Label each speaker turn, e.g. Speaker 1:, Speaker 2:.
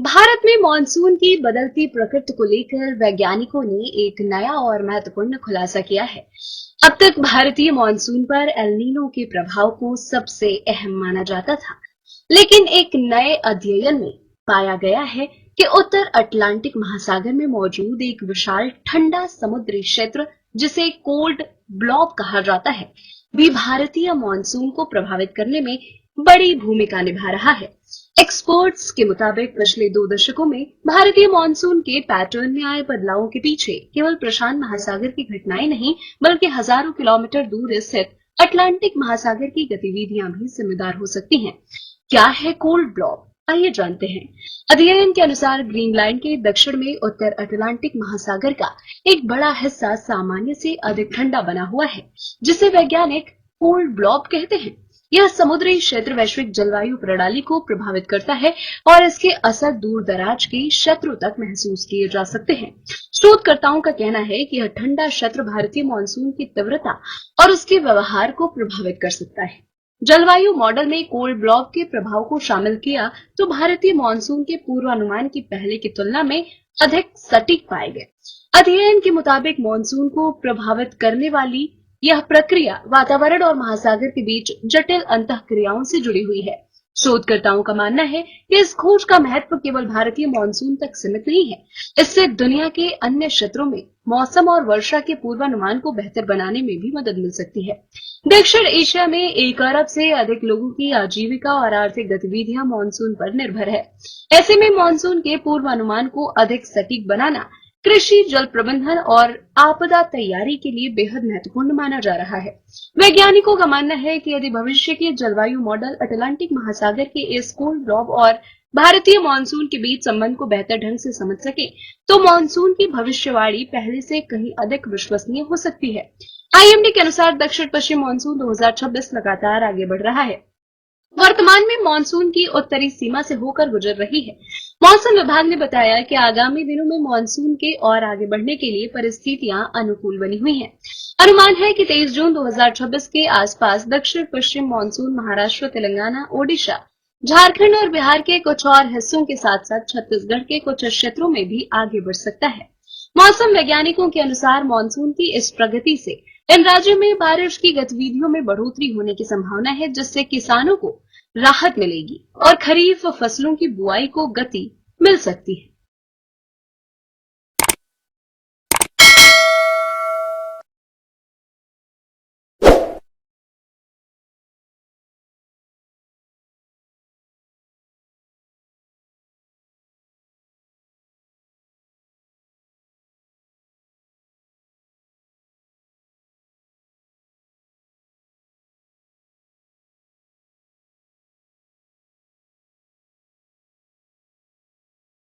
Speaker 1: भारत में मानसून की बदलती प्रकृति को लेकर वैज्ञानिकों ने एक नया और महत्वपूर्ण खुलासा किया है। अब तक भारतीय मानसून पर एल नीनो के प्रभाव को सबसे अहम माना जाता था, लेकिन एक नए अध्ययन में पाया गया है कि उत्तर अटलांटिक महासागर में मौजूद एक विशाल ठंडा समुद्री क्षेत्र, जिसे कोल्ड ब्लॉब कहा जाता है, भी भारतीय मानसून को प्रभावित करने में बड़ी भूमिका निभा रहा है। एक्सपर्ट्स के मुताबिक पिछले 2 दशकों में भारतीय मानसून के पैटर्न में आए बदलावों के पीछे केवल प्रशांत महासागर की घटनाएं नहीं, बल्कि हजारों किलोमीटर दूर स्थित अटलांटिक महासागर की गतिविधियां भी जिम्मेदार हो सकती हैं। क्या है कोल्ड ब्लॉब? आइए जानते हैं। अध्ययन के अनुसार ग्रीनलैंड के दक्षिण में उत्तर अटलांटिक महासागर का एक बड़ा हिस्सा सामान्य से अधिक ठंडा बना हुआ है, जिसे वैज्ञानिक कोल्ड ब्लॉब कहते हैं। यह समुद्री क्षेत्र वैश्विक जलवायु प्रणाली को प्रभावित करता है और इसके असर दूर दराज के क्षेत्रों तक महसूस किए जा सकते हैं। शोधकर्ताओं का कहना है कि यह ठंडा क्षेत्र भारतीय मानसून की तीव्रता और उसके व्यवहार को प्रभावित कर सकता है। जलवायु मॉडल में कोल्ड ब्लॉक के प्रभाव को शामिल किया तो भारतीय मानसून के पूर्वानुमान की पहले की तुलना में अधिक सटीक पाए गए। अध्ययन के मुताबिक मानसून को प्रभावित करने वाली यह प्रक्रिया वातावरण और महासागर के बीच जटिल अंतःक्रियाओं से जुड़ी हुई है। शोधकर्ताओं का मानना है कि इस खोज का महत्व केवल भारतीय मानसून तक सीमित नहीं है। इससे दुनिया के अन्य क्षेत्रों में मौसम और वर्षा के पूर्वानुमान को बेहतर बनाने में भी मदद मिल सकती है। दक्षिण एशिया में 1 अरब से अधिक लोगों की आजीविका और आर्थिक गतिविधियां मानसून पर निर्भर है। ऐसे में मानसून के पूर्वानुमान को अधिक सटीक बनाना कृषि, जल प्रबंधन और आपदा तैयारी के लिए बेहद महत्वपूर्ण माना जा रहा है। वैज्ञानिकों का मानना है कि यदि भविष्य के जलवायु मॉडल अटलांटिक महासागर के इस कोल्ड ब्लॉब और भारतीय मानसून के बीच संबंध को बेहतर ढंग से समझ सके, तो मानसून की भविष्यवाणी पहले से कहीं अधिक विश्वसनीय हो सकती है। आईएमडी के अनुसार दक्षिण पश्चिम मानसून 2026 लगातार आगे बढ़ रहा है। वर्तमान में मानसून की उत्तरी सीमा से होकर गुजर रही है। मौसम विभाग ने बताया कि आगामी दिनों में मानसून के और आगे बढ़ने के लिए परिस्थितियां अनुकूल बनी हुई हैं। अनुमान है कि 23 जून 2026 के आसपास दक्षिण पश्चिम मानसून महाराष्ट्र, तेलंगाना, ओडिशा, झारखंड और बिहार के कुछ और हिस्सों के साथ साथ छत्तीसगढ़ के कुछ क्षेत्रों में भी आगे बढ़ सकता है। मौसम वैज्ञानिकों के अनुसार मानसून की इस प्रगति से इन राज्यों में बारिश की गतिविधियों में बढ़ोतरी होने की संभावना है, जिससे किसानों को राहत मिलेगी और खरीफ फसलों की बुआई को गति मिल सकती है।